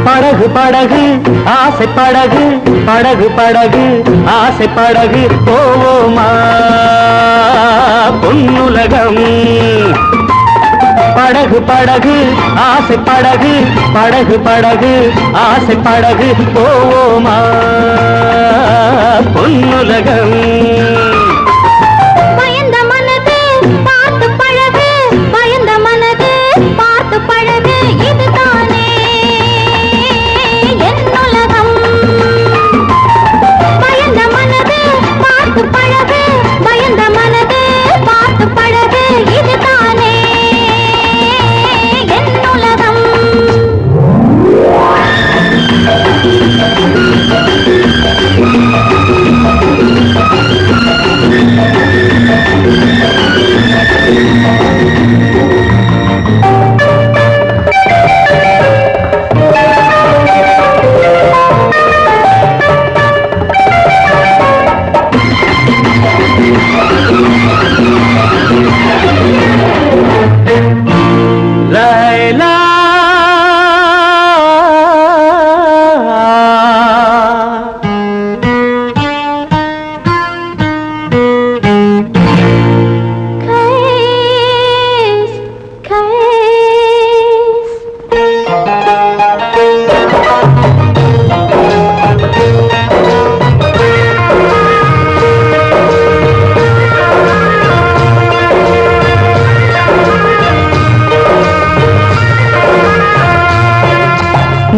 படகு படகு ஆசை படகு படகு படகு ஆசை படகு போவோமா பொன்னுலகம் படகு படகு ஆசை படகு படகு படகு ஆசை படகு போவோமா பொன்னுலகம்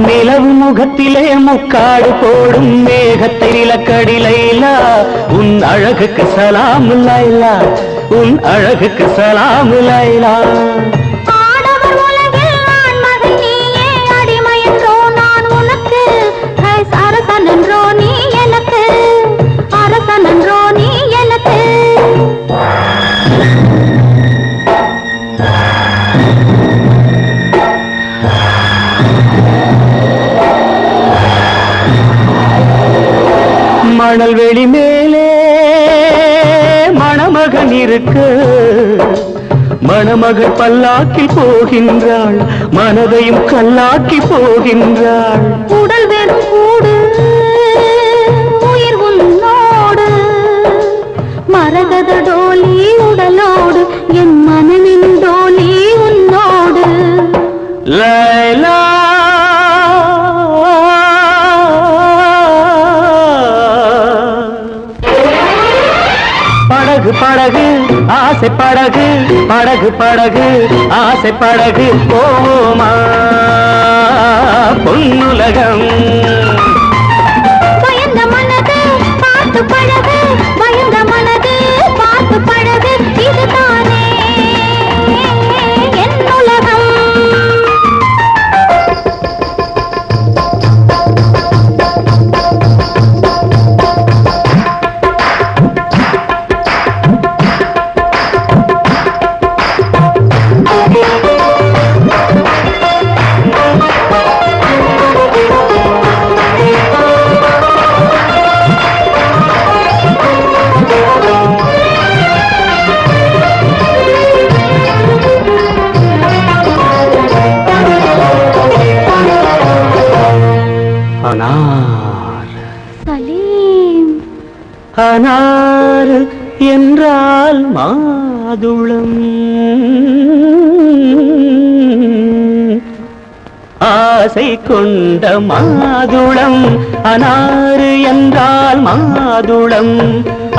நிலவு முகத்திலே முக்காடு போடும் மேகத்தை நிலக்கடி லைலா உன் அழகுக்கு சலாம் லைலா உன் அழகுக்கு சலாம் லைலா மணல் வெளி மேலே மணமகன் இருக்கு மணமகள் பல்லாக்கில் போகின்றாள் மனதையும் கல்லாக்கி போகின்றாள் உடல் வெறும் கூடு உயிர் உன்னோடு மரகத டோலி உடலோடு என் மனமின் டோலி உன்னோடு லைலா படகு படகு ஆசை படகு படகு படகு ஆசை படகு போவோமா பொன்னுலகம் பயந்த மனது பார்த்து பழகு பயந்த மனது பார்த்து பழகு இதுதானே என் உலகம் அனார் சலீம் அனார் என்றால் மாதுளம் ஆசை கொண்ட மாதுளம் அனாறு என்றால் மாதுளம்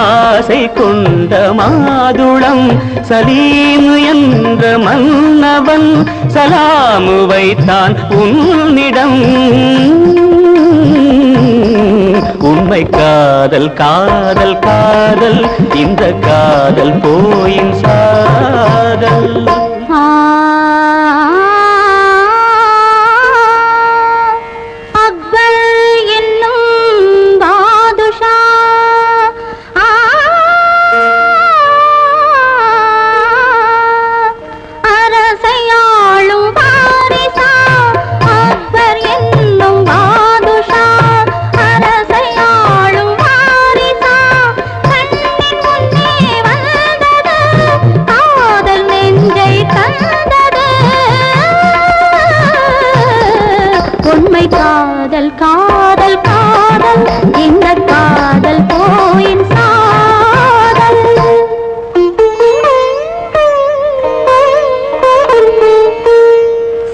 ஆசை கொண்ட மாதுளம் சலீம் என்ற மன்னவன் சலாமு வைத்தான் உன்னிடம் உண்மை காதல் காதல் காதல் இந்த காதல் போயின் சாதல் தந்தது காதல் காதல் காதல் இந்த காதல் போயின் சாதல்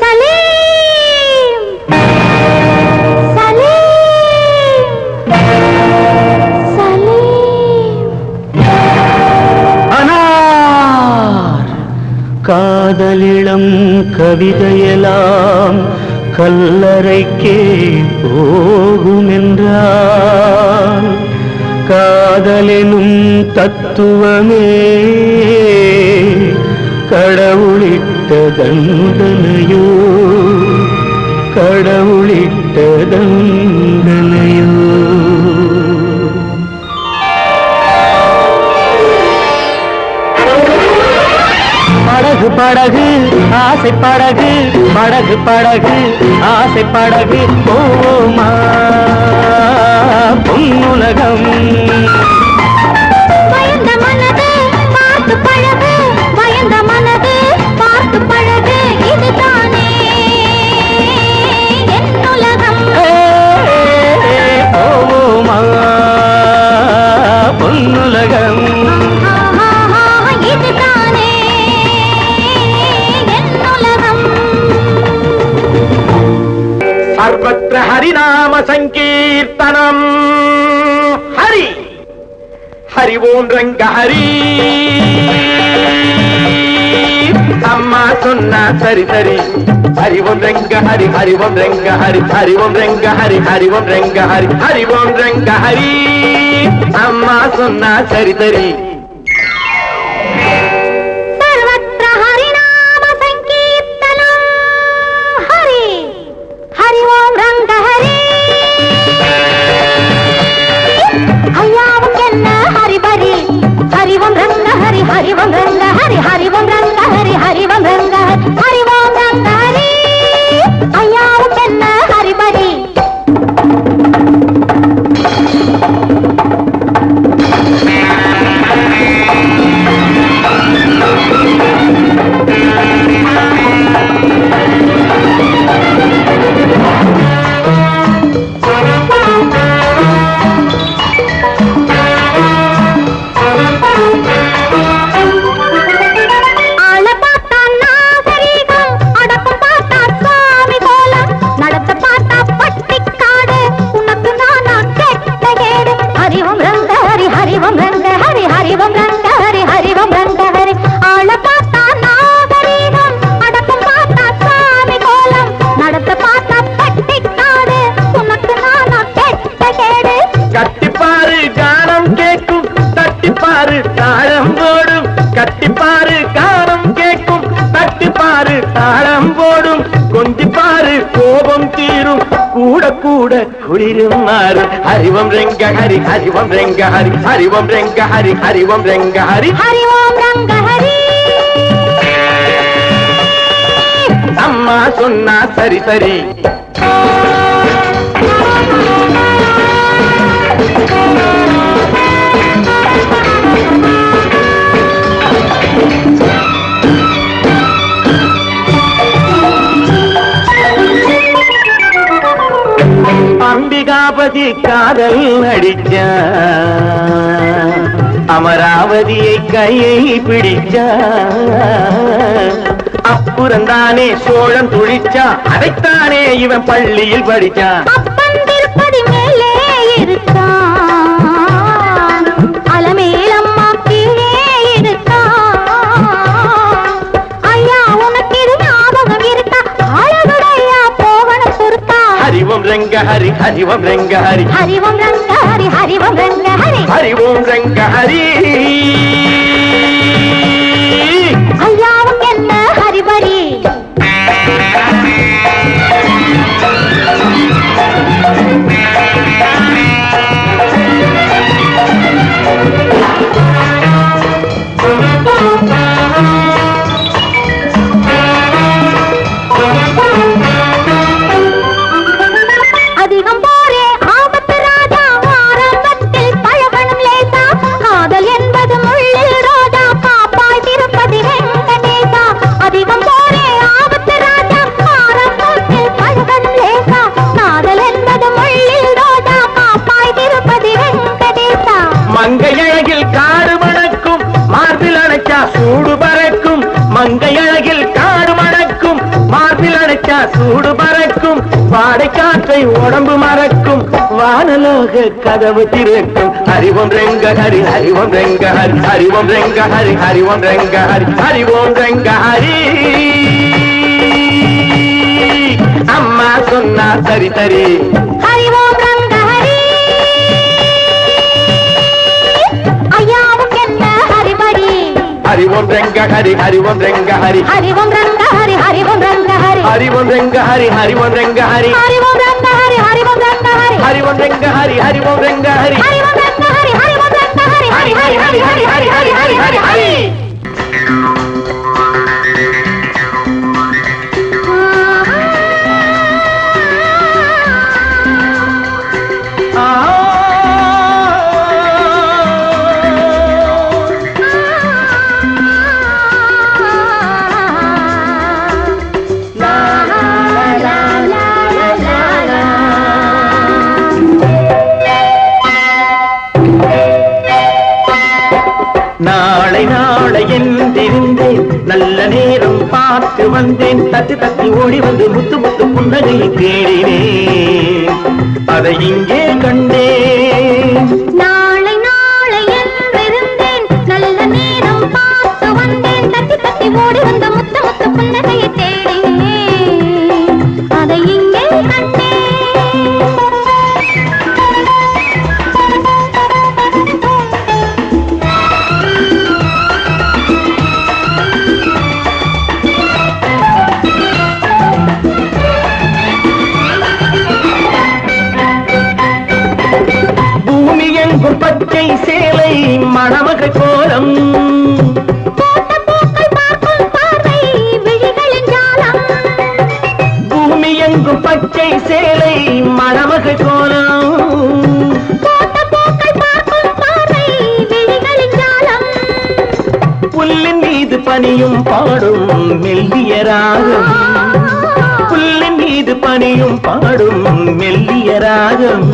சலீம் சலீம் சலீம் அனார் காதலிளம் கவிதையெல்லாம் கல்லறைக்கே போகுமென்றால் காதலெனும் தத்துவமே கடவுளிட்ட தண்டனையோ கடவுளிட்ட தண்டனையோ படகு படகு ஆசை படகு படகு படகு ஆசை படகு போமா பொன்னுலகம் பயந்த மனது பார்த்து பழகு பயந்த மனது பார்த்து பழகு இதுதானே என் உலகம் போமா பொன்னுலகம் இதுதானே என் உலகம் सर्वत्र हरिनाम संकीर्तनम हरि हरि ओम रंग हरि अम्मा सुन्ना सरी सरी हरि ओम रंग हरि हरि ओम रंग हरि हरि ओम रंग हरि हरि ओम रंग हरि हरि ओम रंग हरि अम्मा सुन्ना सरी सरी सर्वत्र हरिनाम संकीर्तनम हरि हरि ओम रंग हरि अय्यावुक्केन्न हरि बरि हरि ओम रंग हरि हरि ओम रंग हरि हरि ओम रंग हरि हरि ओम रंग हरि ओम रंग हरि अय्यावुक्केन्न हरि बरि हरि ओम रंग हरि हरि ओम रंग हरि हरि ओम रंग हरि हरि ओम रंग हरि हरि ओम रंग हरि अम्मा सुन्ना सरी सरी அம்பிகாபதி காதல் நடிச்ச அமராவதியை கையை பிடிச்ச அப்புறந்தானே சோழன் துழிச்சா அதைத்தானே இவன் பள்ளியில் படிச்சான் அப்பன் திருப்பதி மேலே இருக்கான் அலமேலம்மா கீழே இருக்கான் ஐயா உனக்கு இது ஞாபகம் இருக்கா அழகுடையா போகணும் பொறுத்தா हरि ओम रंग हरि हरि ओम रंग हरि हरि ओम रंग हरि हरि ओम रंग हरि हरि ओम रंग हरि ஐயாவுக்கென்ன ஹரிபரி அதிகம் போரே ஆபத்து ராஜா ஆரம்பத்தில் பழகணும் லேசா காதல் என்பது முள்ளில் ரோஜா காப்பாய் திருப்பதி வெங்கடேசா அதிகம் போரே ஆபத்து ராஜா ஆரம்பத்தில் வாடைக்காற்றை உடம்பு மறக்கும் வானலோக கதவு திறக்கும் ஹரிவோம் ரெங்க ஹரி ஹரிவோம் ரெங்க ஹரி ஹரிவோம் ரெங்க ஹரி ஹரிவோம் ரெங்க ஹரி ஹரிவோம் ரெங்க ஹரி அம்மா சொன்னா சரி சரி ஹரிவோம் ரங்க ஹரி ஐயாவுக்கு என்ன ஹரிபரி ஹரிவோம் ரெங்க ஹரி ஹரிவோம் ரெங்க ஹரி ஹரிவோம் ரங்க ஹரி ஹரிவோம் ரங்க ஹரி ஹரிவோம் ரெங்க ஹரி ஹரிவோம் ரெங்க ஹரி ஹரிவோம் ரங்க ஹரி ஹரிவோம் ரங்க ஹரி ஹரிவோம் ரெங்க ஹரி ஹரிவோம் ரெங்க ஹரி ஹரிவோம் ரங்க ஹரி ஹரிவோம் ரங்க ஹரி ஹரி ஹரி ஹரி ஹரி ஹரி ஹரி ஹரி ஹரி ஹரி நாளை நாளை என்றிருந்தேன் நல்ல நேரம் பார்த்து வந்தேன் தட்டு தட்டி ஓடி வந்து முத்து முத்து புன்னகையை தேடினேன் அதை இங்கே கண்டேன் நாளை நாளை என்றிருந்தேன் நல்ல நேரம் பார்த்து வந்தேன் தட்டி தட்டி ஓடி வந்த முத்த முத்த புன்னகையை தேடினேன் அதை இங்கே கண்டேன் பச்சை சேலை மணமகள் கோலம் பூமி எங்கும் பச்சை சேலை மணமகள் கோலம் புல்லின் மீது பனியும் பாடும் மெல்லிய ராகம் புல்லின் மீது பனியும் பாடும் மெல்லிய ராகம்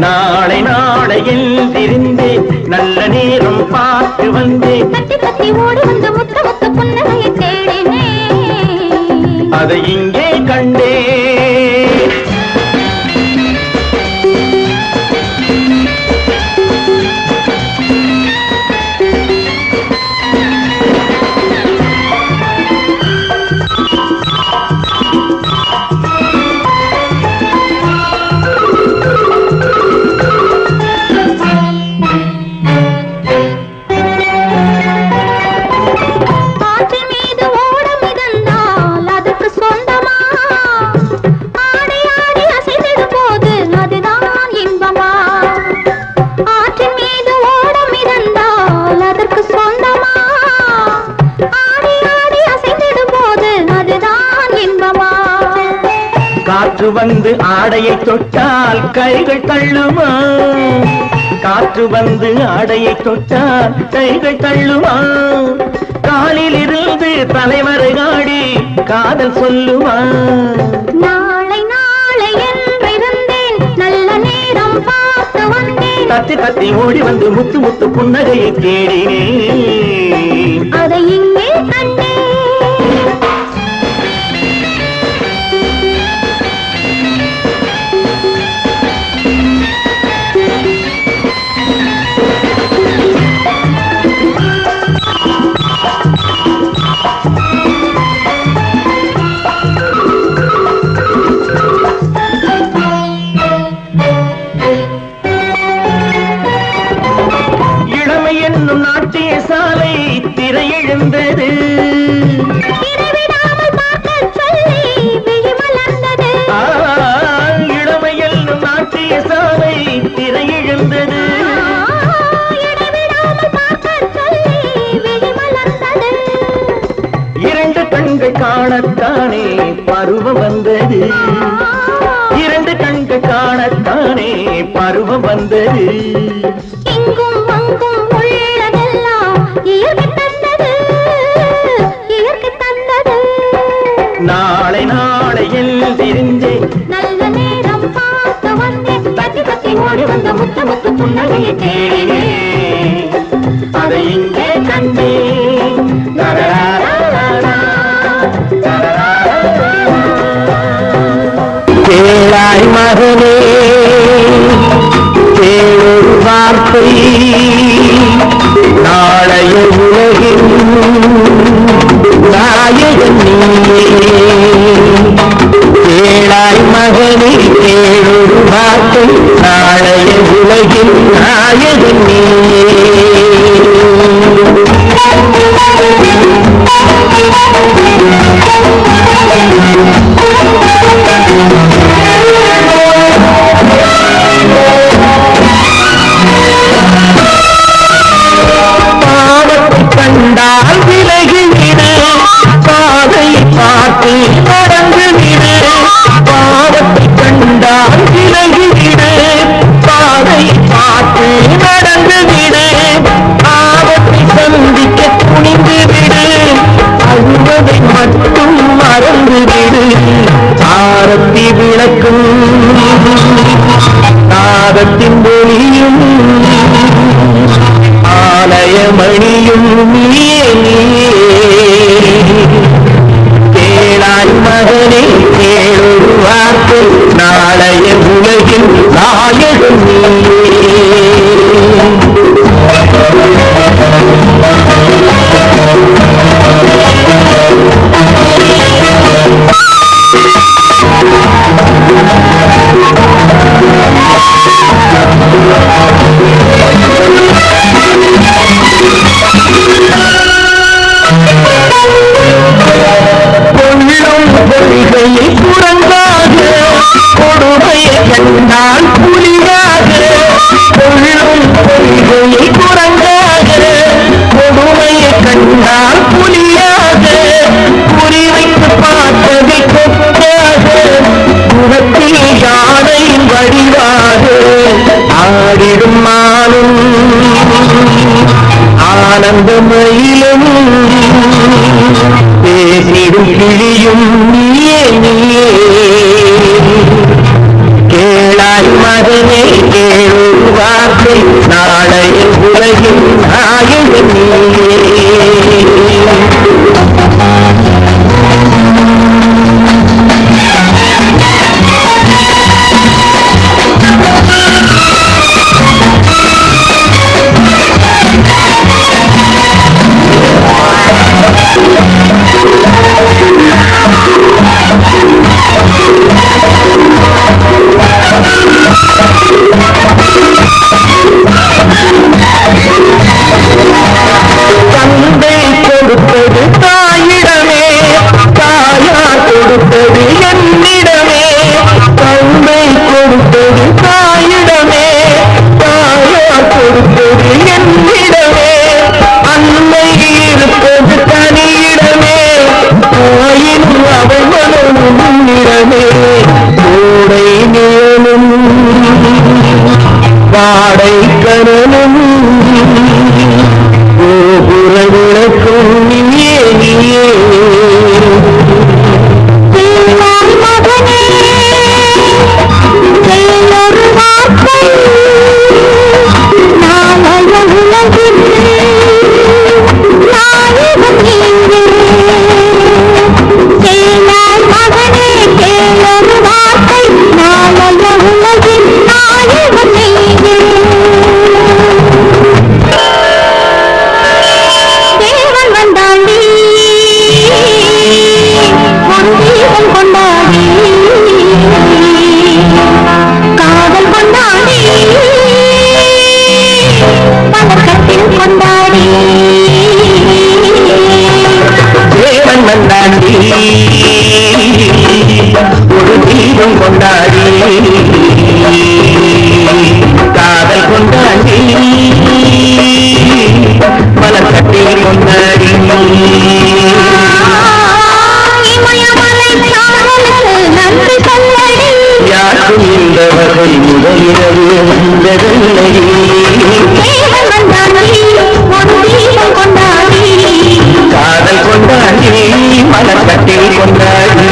நாளை நாளை என்றிருந்தேன் நல்ல நேரம் பார்த்து வந்தேன் தட்டி தட்டி ஓடி வந்து முத்த முத்த புன்னகையை தேடினேன் அதை இங்கே கண்டேன் காற்று வந்து ஆடையை தொட்டால் கைகள் தள்ளுமா காற்று வந்து ஆடையை தொட்டால் கைகள் தள்ளுமா காலில் இருந்து தலைவரை ஆடி காதல் சொல்லுமா நாளை நாளை என்றிருந்தேன் நல்ல நேரம் பார்த்து வந்தேன் தத்தி தத்தி ஓடி வந்து முத்து முத்து புன்னகையை தேடினேன் அதை இங்கே கண்டேன் காணத்தானே பருவம் வந்தது இரண்டு கண்கள் காணத்தானே பருவம் வந்தது இங்கும் அங்கும் உள்ளதெல்லாம் இயற்கை தந்தது இயற்கை தந்தது நாளை நாளை எழுந்திருந்தே நல்ல நேரம் பார்த்து வந்தேன் தத்தி தத்தி ஓடி வந்த முத்து முத்து புன்னகையை தேடினேன் அதை இங்கே கண்டேன் கேளாய் மகனே கேளொரு வார்த்தை நாளைய உலகின் நாயகன் நீயே கேளாய் மகனே கேளொரு வார்த்தை நாளைய உலகின் நாயகன் நீயே பாவத்தை கண்டால் விலகிவிடு பாதை பார்த்து நடந்துவிடு பாவத்தை கண்டால் விலகிவிடு பாதை பார்த்து நடந்துவிடு ஆபத்தை சந்திக்க துணிந்துவிடு அழுவதை மட்டும் மறந்துவிடு ஆரத்தி விளக்கும் நாதத்தின் ஒளியும் ஆலயமணியும் நீயே கேளாய் மகனே கேளொரு வார்த்தை நாளைய உலகில் நாயகன் நீயே கொள்ளும் பொய்கையை குரங்காக கொடுமையை கண்டால் புலியாக கொள்ளும் பொய்கையை குரங்காக கொடுமையை கண்டால் புலியாக குறிவைத்து பார்த்ததை கொக்காக முகத்தில் யானையின் வடிவாக ஆடிடும் மாலும் ஆனந்தமயிலும் பேசிடும் கிளியும் நீயே நீயே கேளாய் மகனே கேளொரு வார்த்தை நாளைய உலகின் நாயகன் நீயே தந்தை கொடுத்தது தாயிடமே தாயார் கொடுத்தது என்னிடமே தந்தை கொடுத்தது தாயிடமே தாயார் கொடுத்தது என்னிடமே அன்னை இருப்பது தனியிடமே தாயினும் அவள் மனமும் உன்னிடமே கோடை நிழலும் வாடை கனலும் கோபுர விளக்கும் நீயே நீயே கேளாய் மகனே கேளொரு வார்த்தை நாளைய உலகில் நாயகன் நீயே கேளாய் மகனே கேளொரு வார்த்தை நாளைய உலகில் நாயகன் நீயே தேவன் வந்தாண்டி ஒரு தீபம் கொண்டாடி காதல் கொண்டாடி பதக்கத்தில் கொண்டாடி தேவன் வந்தாண்டி ஒரு தீபம் கொண்டாடி காதல் கொண்டாடி மலக்கட்டில் கொண்டாடி இமயமலை காதலுக்கு நன்றி சொல்லடி யாருக்கும் இந்த வகை முதலிரவு வந்ததில்லை தேவன் வந்தாண்டி ஒரு தீபம் கொண்டாடி காதல் கொண்டாடி மலக்கட்டில் கொண்டாடி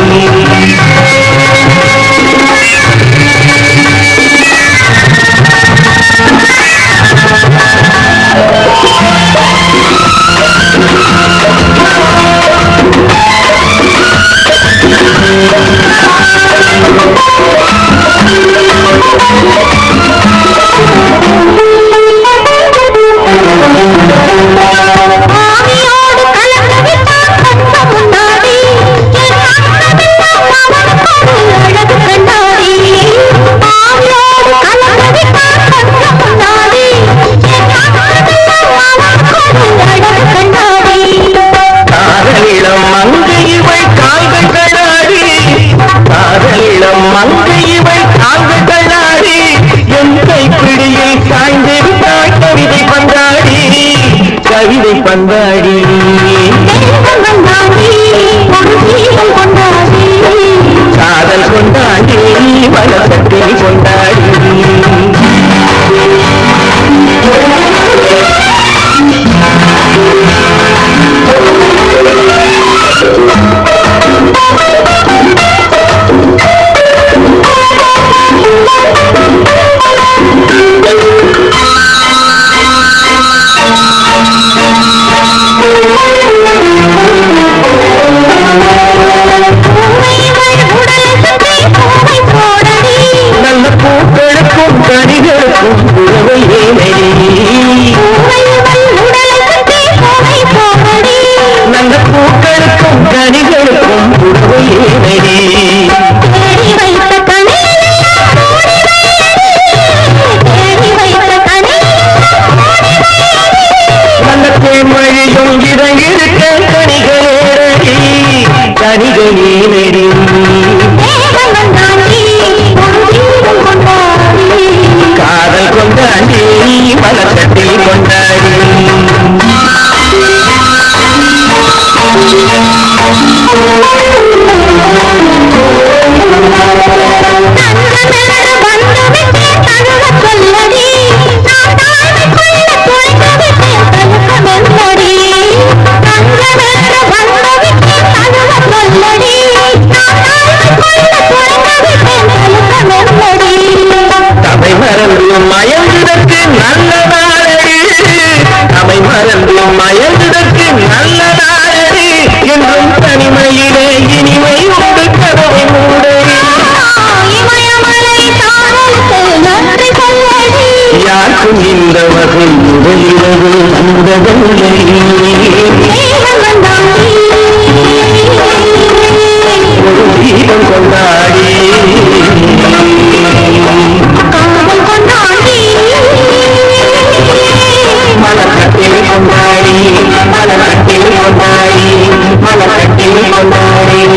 காதல் கொண்டாடி மலக்கட்டி கொண்டாடி காதல் கொண்டாடி மலக்கட்டி கொண்டாடி தமை மறந்து மயங்குதற்கு நல்ல நாளடி தமை மறந்து மயங்குதற்கு நல்ல நாளடி என்றும் தனிமையிலே இனிமை உண்டு கதவை மூடு யாருக்கும் இந்த வகை முதலிரவு முதவில்லை ஒரு தீபம் கொண்டாடி மலக்கட்டில் கொண்டாடி மலக்கட்டில் கொண்டாடி மலக்கட்டில் கொண்டாடி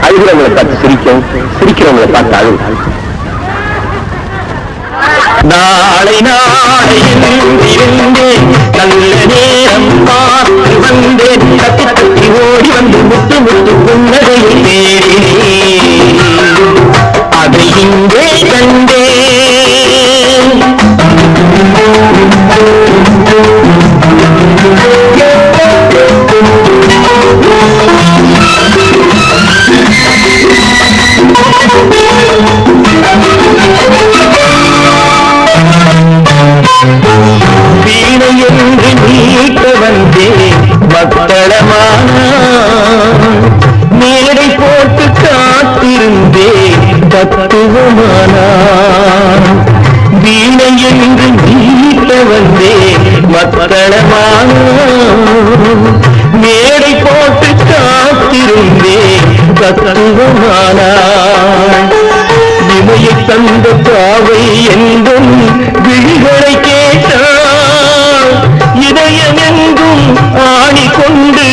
அழுகிறவங்களை பார்த்து சிரிக்கும் சிரிக்கிறவங்களை பார்த்து அழு நாளை நாளை இருந்தேன் நல்ல நேரம் பார்த்து வந்தேன் தட்டி தட்டி ஓடி வந்து முத்து முத்து புன்னகையை தேடினேன் அதை இங்கே கண்டேன் வீணை என்று நீட்ட வந்தேன் மக்களமான மேடை போட்டு காத்திருந்தேன் தத்துவமானா வீணை என்று நீட்ட வந்தேன் மக்களமான மேடை போட்டு காத்திருந்தேன் தத்துவமானா தாயுமானாள். இமையை தந்த பாவை என்றும் விழிகளை கேட்டாள். இதயம் எங்கும் ஆணி கொண்டு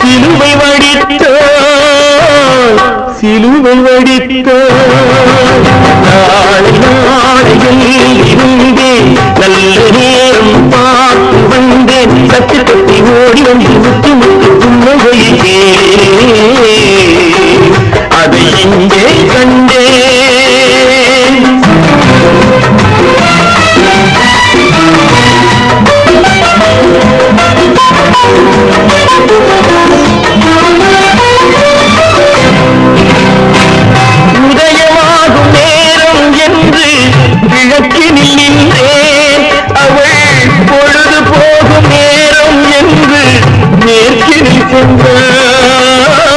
சிலுவை வடித்தாள், சிலுவை வடித்தாள். நாளை நாளையில் இருந்தே நல்ல நேரம் பார்த்து வந்தேன். தட்டி தட்டி ஓடி வந்து முத்து முத்து புன்னகையே அதை இங்கே கண்டேன். உதயமாகும் நேரம் என்று கிழக்கினில் நின்றேன். அவள் பொழுது போகும் நேரம் என்று மேற்கினில் சென்றாள்.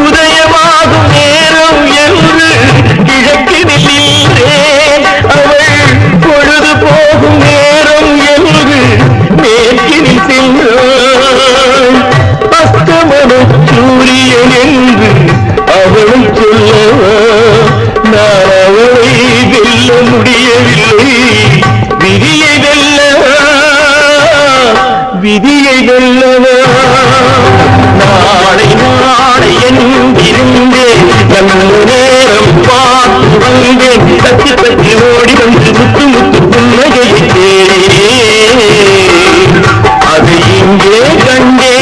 உதயமாகும் நேரம் என்று கிழக்கினில் நின்றேன். அவள் பொழுது போகும் நேரம் என்று மேற்கினில் சென்றாள். அஸ்தமன சூரியன் என்று அவளை சொல்லவா, நான் அவளை வெல்ல முடியவில்லை. விதியை வெல்லவா, விதியை வெல்லவா. நாளை நாளை என்றிருந்தேன் நல்ல நேரம் பார்த்து வந்தேன். தட்டி தட்டி ஓடி வந்து முத்து முத்து புன்னகையை தேடினேன். அதை இங்கே கண்டேன்.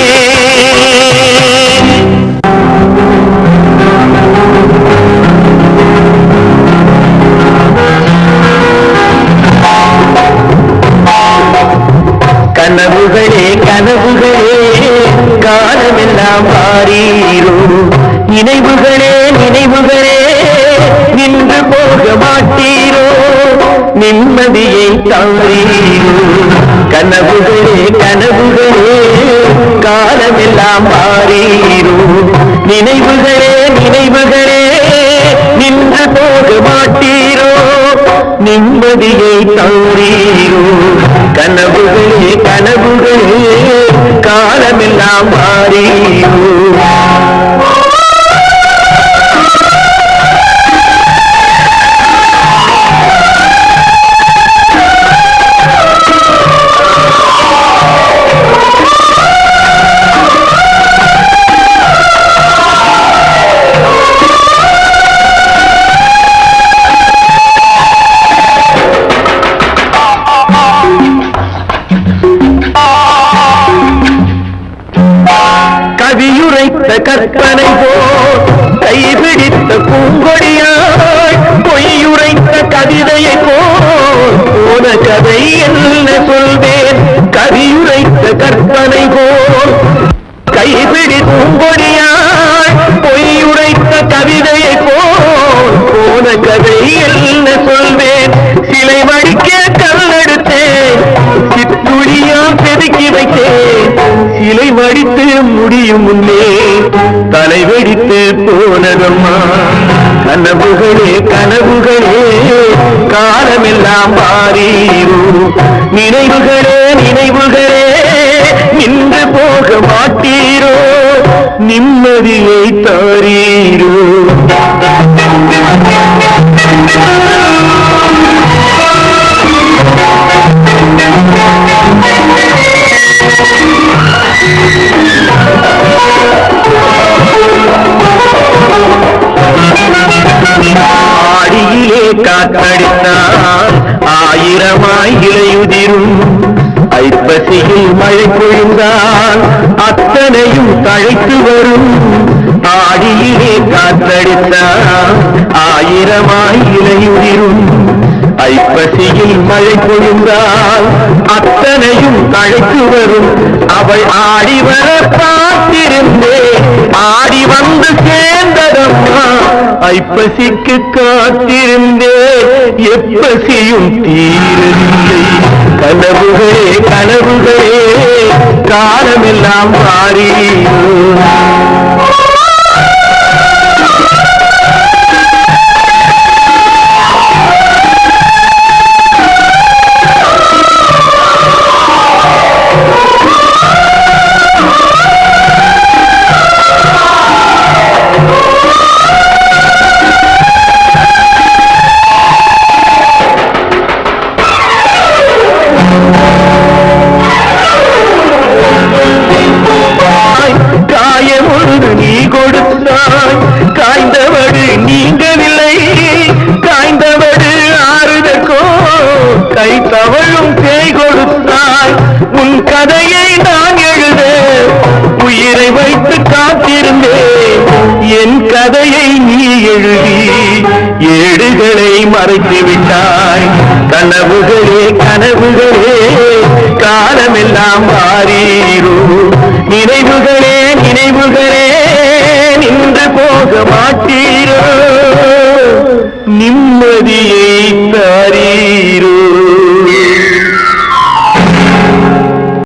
கனவுகளே கனவுகளே காலமெல்லாம் மாறீரோ. நினைவுகளே நினைவுகளே நின்று போக மாட்டீரோ. நிம்மதியை தாரீரோ. கனவுகளே கனவுகளே காலமெல்லாம் மாறீரோ. நினைவுகளே நினைவுகளே நின்று போக மாட்டீரோ. நிம்மதியை தாரீரோ. கனவுகளே கனவுகளே காலமெல்லாம் மாறீரோ. கவியுரைத்த கற்பனை போல் கைபிடித்த பூங்கொடியாய் பொய்யுரைத்த கவிதையை போல் போன கதை என்ன சொல்வேன். கவியுரைத்த கற்பனை போல் கைபிடி பூங்கொடியாய் பொய்யுரைத்த கவிதையை போல் போன கதை என்ன சொல்வேன். சிலை வடிக்க கல்லெடுத்தேன், சித்துளியா செதுக்கி வைத்தேன். சிலை வடித்து முடியும் முன்னே தலை வெடித்து போனதம்மா. கனவுகளே கனவுகளே காலமெல்லாம் மாறீரோ. நினைவுகளே நினைவுகளே நின்று போக மாட்டீரோ. நிம்மதியை தாரீரோ. ஆடியிலே காற்றடித்தால் ஆயிரமாய் இலையுதிரும். ஐப்பசியில் மழை பொழிந்தால் அத்தனையும் தழைத்து வரும். ஆடியிலே காற்றடித்தால் ஆயிரமாய் இலையுதிரும். ஐப்பசியில் மழை பொழிந்தால் அத்தனையும் தழைத்து வரும். அவள் ஆடி வர பார்த்திருந்தே ஆடி வந்து சேர்ந்ததம்மா. ஐப்பசிக்கு காத்திருந்தே எப்பசியும் தீரவில்லை. கனவுகளே கனவுகளே காலமெல்லாம் மாறீரோ. நீ கொடுத்தாய் காய்ந்தவடு நீங்கவில்லை காய்ந்தவடு ஆறுதற்கோ கை தவழும் பேய் கொடுத்தாய் உன் கதையை நான் எழுத உயிரை வைத்து காத்திருந்தேன் என் கதையை நீ எழுதி ஏடுகளை மறைத்து விட்டாய் கனவுகளே கனவுகளே காலமெல்லாம் மாறீரோ நினைவுகளே நினைவுகளே நின்று போக மாட்டீரோ நிம்மதியே